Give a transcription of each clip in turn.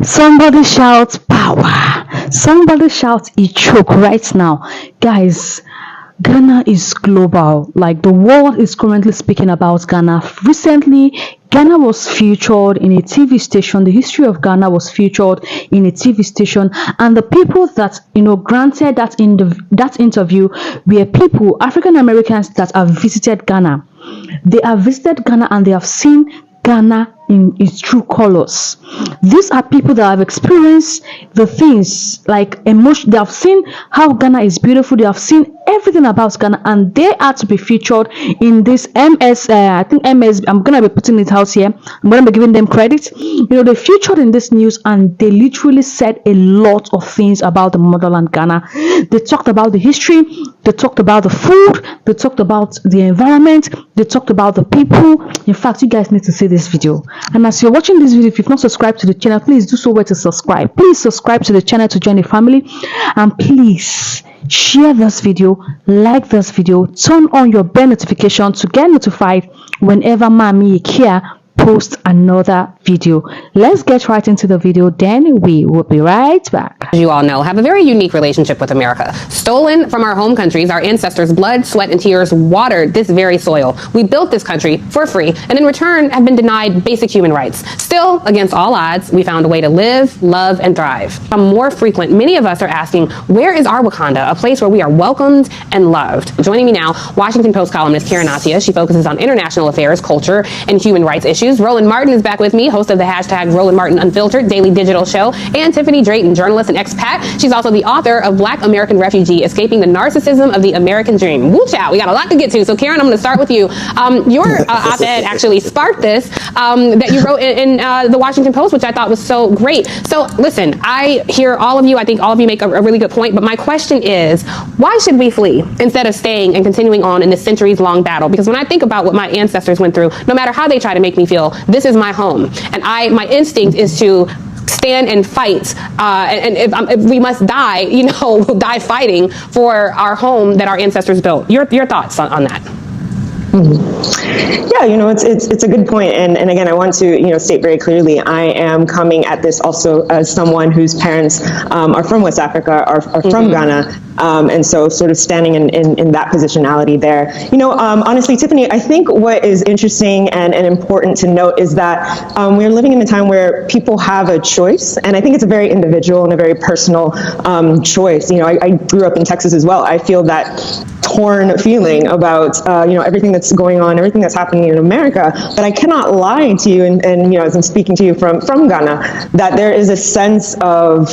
Somebody shout power. Somebody shout choke right now. Guys, Ghana is global. Like the world is currently speaking about Ghana. Recently, Ghana was featured in a TV station. The history of Ghana was featured in a TV station, and the people that granted that interview were people, African Americans that have visited Ghana. They have visited Ghana and they have seen Ghana in its true colors. These are people that have experienced the things like emotion. They have seen how Ghana is beautiful. They have seen everything about Ghana, and they are to be featured in this MS. I think MS. I'm gonna be putting it out here. I'm gonna be giving them credit. They featured in this news, and they literally said a lot of things about the motherland Ghana. They talked about the history. They talked about the food. They talked about the environment. They talked about the people. In fact, you guys need to see this video. And as you're watching this video, if you've not subscribed to the channel, please do so where to subscribe. Please subscribe to the channel to join the family, and please share this video, like this video, turn on your bell notification to get notified whenever Mami Kia post another video. Let's get right into the video, then we will be right back. As you all know, have a very unique relationship with America. Stolen from our home countries, our ancestors' blood, sweat, and tears watered this very soil. We built this country for free, and in return have been denied basic human rights. Still, against all odds, we found a way to live, love, and thrive. More frequent, many of us are asking, where is our Wakanda, a place where we are welcomed and loved? Joining me now, Washington Post columnist Karen Atia. She focuses on international affairs, culture, and human rights issues. Roland Martin is back with me, host of the hashtag Roland Martin Unfiltered daily digital show, and Tiffany Drayton, journalist and expat. She's also the author of Black American Refugee, Escaping the Narcissism of the American Dream. Woo chow, we got a lot to get to. So Karen, I'm going to start with you. Your op-ed actually sparked this that you wrote in the Washington Post, which I thought was so great. So listen, I hear all of you. I think all of you make a really good point. But my question is, why should we flee instead of staying and continuing on in this centuries-long battle? Because when I think about what my ancestors went through, no matter how they try to make me feel, this is my home. And my instinct is to stand and fight, and if we must die, we'll die fighting for our home that our ancestors built. Your thoughts on that? Yeah, it's a good point, and again, I want to state very clearly, I am coming at this also as someone whose parents are from West Africa, are from Ghana, and so sort of standing in that positionality there. Honestly, Tiffany, I think what is interesting and important to note is that we're living in a time where people have a choice, and I think it's a very individual and a very personal choice. I grew up in Texas as well. I feel that torn feeling about everything that's going on, everything that's happening in America. But I cannot lie to you, and as I'm speaking to you from Ghana, that there is a sense of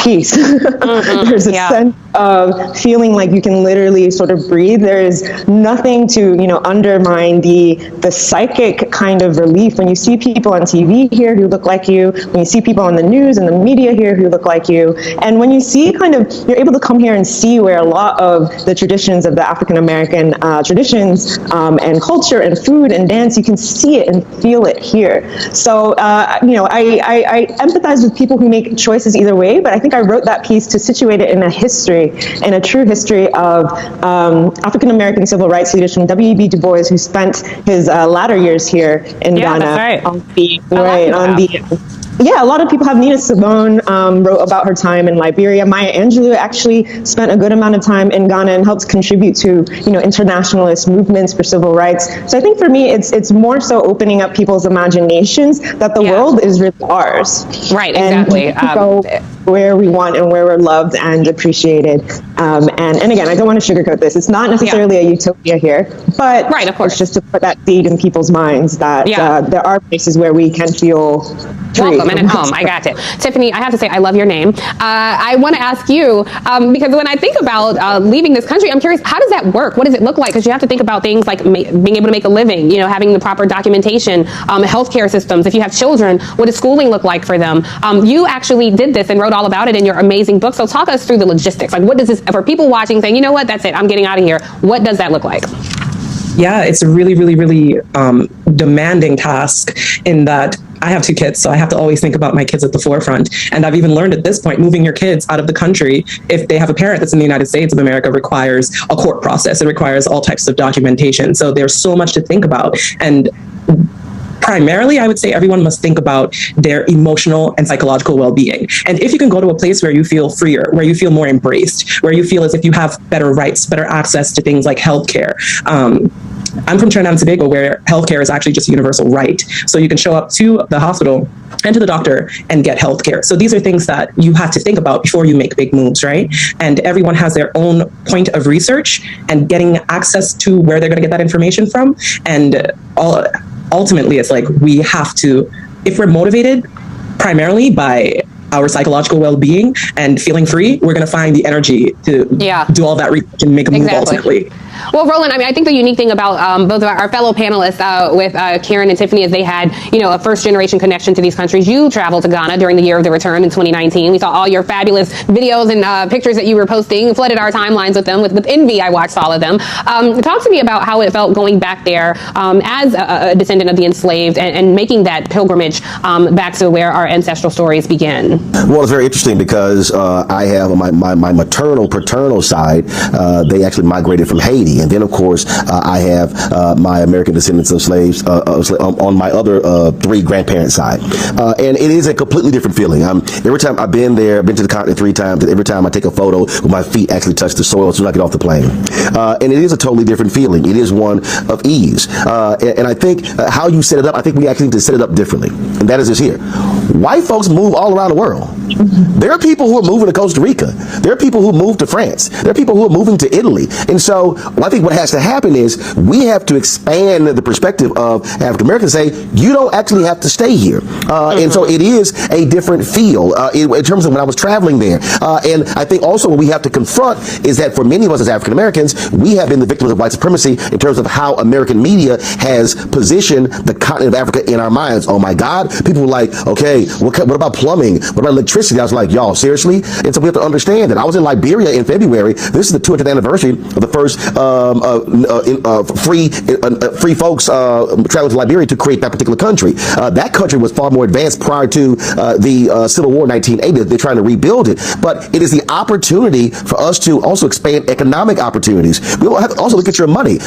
peace. There's a sense of feeling like you can literally sort of breathe. There is nothing to undermine the psychic kind of relief when you see people on TV here who look like you, when you see people on the news and the media here who look like you, and when you see you're able to come here and see where a lot of the traditions of the African American traditions and culture and food and dance, you can see it and feel it here. So I empathize with people who make choices either way, but I think I wrote that piece to situate it in a true history of African American civil rights leaders from W.E.B. Du Bois, who spent his latter years here in Ghana. That's right. Yeah, a lot of people have. Nina Simone wrote about her time in Liberia. Maya Angelou actually spent a good amount of time in Ghana and helped contribute to internationalist movements for civil rights. So I think for me, it's more so opening up people's imaginations that the world is really ours. Right, exactly. Go where we want and where we're loved and appreciated. And again, I don't want to sugarcoat this. It's not necessarily a utopia here, but right, of course, just to put that seed in people's minds that there are places where we can feel free. Welcome and at home. I got it. Tiffany, I have to say, I love your name. I want to ask you, because when I think about leaving this country, I'm curious, how does that work? What does it look like? Because you have to think about things like being able to make a living, having the proper documentation, healthcare systems. If you have children, what does schooling look like for them? You actually did this and wrote all about it in your amazing book. So talk us through the logistics. Like, what does this, for people watching saying, you know what, that's it, I'm getting out of here. What does that look like? Yeah, it's a really, really, really demanding task in that I have two kids, so I have to always think about my kids at the forefront. And I've even learned at this point, moving your kids out of the country, if they have a parent that's in the United States of America, requires a court process. It requires all types of documentation. So there's so much to think about. And primarily, I would say everyone must think about their emotional and psychological well-being. And if you can go to a place where you feel freer, where you feel more embraced, where you feel as if you have better rights, better access to things like healthcare. I'm from Trinidad and Tobago, where healthcare is actually just a universal right. So you can show up to the hospital and to the doctor and get healthcare. So these are things that you have to think about before you make big moves, right? And everyone has their own point of research and getting access to where they're going to get that information from. And ultimately, it's like we have to, if we're motivated primarily by our psychological well-being and feeling free, we're going to find the energy to do all that research and make a move ultimately. Well, Roland, I mean, I think the unique thing about both of our fellow panelists with Karen and Tiffany is they had, a first-generation connection to these countries. You traveled to Ghana during the year of the return in 2019. We saw all your fabulous videos and pictures that you were posting, flooded our timelines with them. With envy, I watched all of them. Talk to me about how it felt going back there as a descendant of the enslaved and making that pilgrimage back to where our ancestral stories begin. Well, it's very interesting because I have my maternal, paternal side, they actually migrated from Haiti. And then, of course, I have my American descendants of slaves on my other three grandparents' side. And it is a completely different feeling. Every time I've been there, I've been to the continent 3 times, and every time I take a photo with my feet actually touch the soil as soon as I get off the plane. And it is a totally different feeling. It is one of ease. And I think how you set it up, I think we actually need to set it up differently. And that is this here. White folks move all around the world. There are people who are moving to Costa Rica. There are people who move to France. There are people who are moving to Italy. And so I think what has to happen is we have to expand the perspective of African Americans, say you don't actually have to stay here. And so it is a different feel in terms of when I was traveling there. And I think also what we have to confront is that for many of us as African Americans, we have been the victims of white supremacy in terms of how American media has positioned the continent of Africa in our minds. Oh my God, people were like, okay, what about plumbing? What about electricity? I was like, y'all, seriously? And so we have to understand that. I was in Liberia in February. This is the 200th anniversary of the first free folks traveling to Liberia to create that particular country. That country was far more advanced prior to the Civil War in 1980. They're trying to rebuild it. But it is the opportunity for us to also expand economic opportunities. We will have to also look at your money.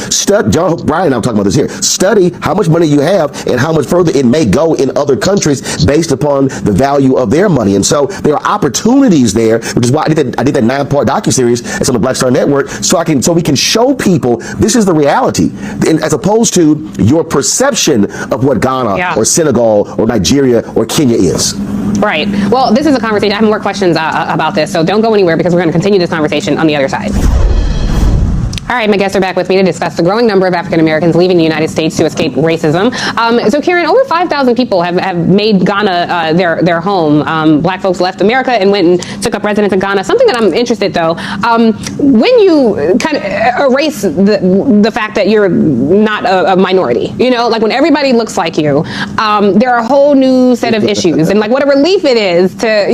John Brian and I'm talking about this here. Study how much money you have and how much further it may go in other countries based upon the value of their money. And so there are opportunities there, which is why I did that 9-part docuseries that's on the Black Star Network, so we can show people this is the reality, and as opposed to your perception of what Ghana or Senegal or Nigeria or Kenya is. Right. Well, this is a conversation. I have more questions about this, so don't go anywhere because we're going to continue this conversation on the other side. All right, my guests are back with me to discuss the growing number of African Americans leaving the United States to escape racism. So, Karen, over 5,000 people have made Ghana their home. Black folks left America and went and took up residence in Ghana. Something that I'm interested, though, when you kind of erase the fact that you're not a minority, like when everybody looks like you, there are a whole new set of issues. And like what a relief it is to,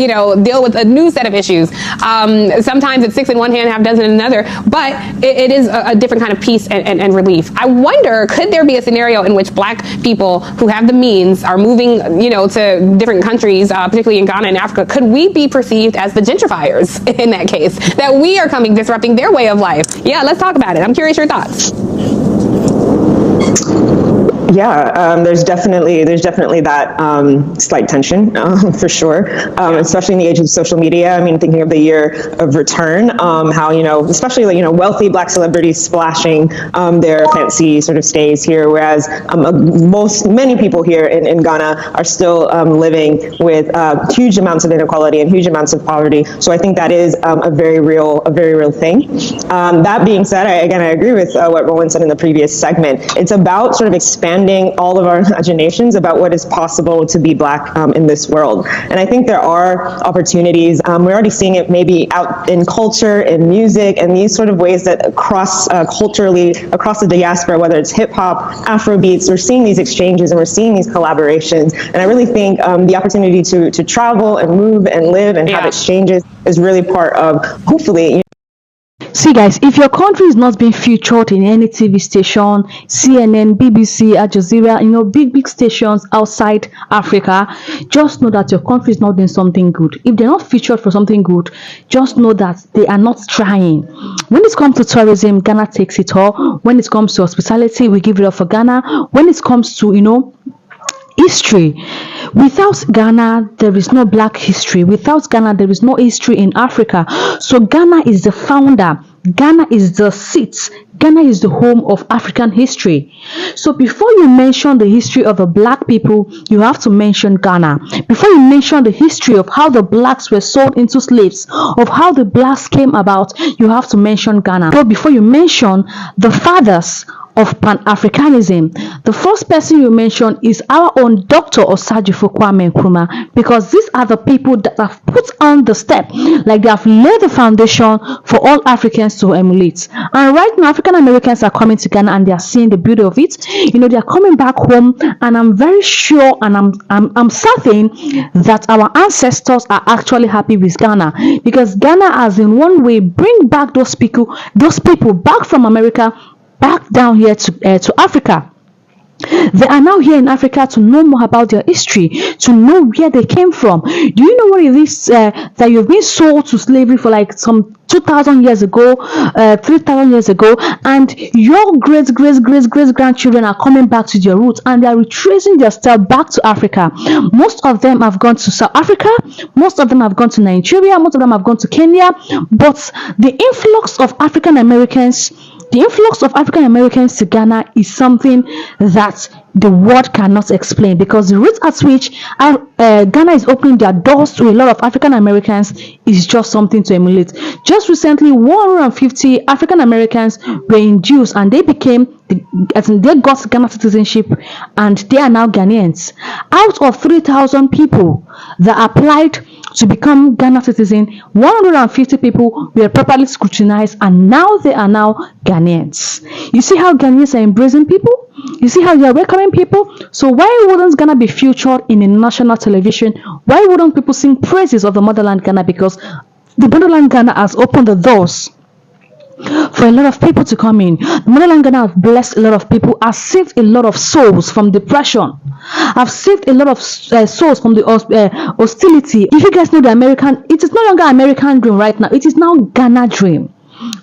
deal with a new set of issues. Sometimes it's 6 in one hand, half dozen in another, but it is a different kind of peace and relief. I wonder, could there be a scenario in which Black people who have the means are moving, to different countries, particularly in Ghana and Africa? Could we be perceived as the gentrifiers in that case? That we are coming, disrupting their way of life? Yeah, let's talk about it. I'm curious your thoughts. Yeah, there's definitely that slight tension for sure, especially in the age of social media. I mean, thinking of the year of return, how especially wealthy Black celebrities splashing their fancy sort of stays here, whereas many people here in Ghana are still living with huge amounts of inequality and huge amounts of poverty. So I think that is a very real thing. That being said, I agree with what Roland said in the previous segment. It's about sort of expanding all of our imaginations about what is possible to be Black in this world. And I think there are opportunities. We're already seeing it maybe out in culture, in music, and these sort of ways that culturally across the diaspora, whether it's hip hop, Afrobeats, we're seeing these exchanges and we're seeing these collaborations. And I really think the opportunity to travel and move and live and have exchanges is really part of, hopefully, See, guys, if your country is not being featured in any TV station, CNN, BBC, Al Jazeera, big stations outside Africa, just know that your country is not doing something good. If they're not featured for something good, just know that they are not trying. When it comes to tourism, Ghana takes it all. When it comes to hospitality, we give it up for Ghana. When it comes to, history. Without Ghana, there is no black history. Without Ghana, there is no history in Africa. So Ghana is the founder. Ghana is the seat. Ghana is the home of African history. So before you mention the history of the black people, you have to mention Ghana. Before you mention the history of how the blacks were sold into slaves, of how the blacks came about, you have to mention Ghana. So before you mention the fathers of Pan-Africanism, the first person you mention is our own Dr. Osagyefo Kwame Nkrumah, because these are the people that have put on the step, like they have laid the foundation for all Africans to emulate. And right now, African Americans are coming to Ghana and they are seeing the beauty of it. You know, they are coming back home, and I'm very sure and I'm certain that our ancestors are actually happy with Ghana, because Ghana has in one way bring back those people back from America back down here to Africa. They are now here in Africa to know more about their history, to know where they came from. Do you know what it is that you've been sold to slavery for like some 2,000 years ago, 3,000 years ago, and your great grandchildren are coming back to their roots and they are retracing their step back to Africa. Most of them have gone to South Africa, most of them have gone to Nigeria, most of them have gone to Kenya, but the influx of African Americans to Ghana is something that the world cannot explain, because the rate at which Ghana is opening their doors to a lot of African Americans is just something to emulate. Just recently, 150 African Americans were induced and they got Ghana citizenship, and they are now Ghanaians. Out of 3,000 people that applied to become Ghana citizen, 150 people were properly scrutinized, and now they are now Ghanaians. You see how Ghanaians are embracing people? You see how they are welcoming people? So why wouldn't Ghana be featured in a national television? Why wouldn't people sing praises of the motherland Ghana? Because the motherland Ghana has opened the doors for a lot of people to come in. The motherland Ghana has blessed a lot of people, has saved a lot of souls from depression, have saved a lot of souls from the hostility. If you guys know the American, it is no longer American dream right now, it is now Ghana dream,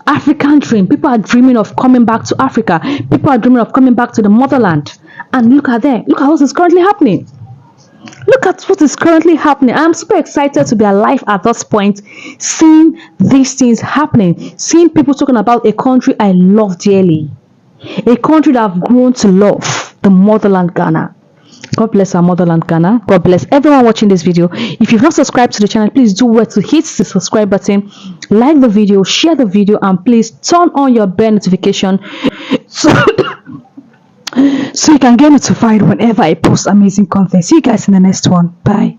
African dream. People are dreaming of coming back to Africa. People are dreaming of coming back to the motherland. And look at what is currently happening. Look at what is currently happening. I'm super excited to be alive at this point, seeing these things happening, seeing people talking about a country I love dearly, a country that I've grown to love, the motherland Ghana. God bless our motherland Ghana. God bless everyone watching this video. If you've not subscribed to the channel, please do well to hit the subscribe button, like the video, share the video, and please turn on your bell notification so you can get notified whenever I post amazing content. See you guys in the next one. Bye.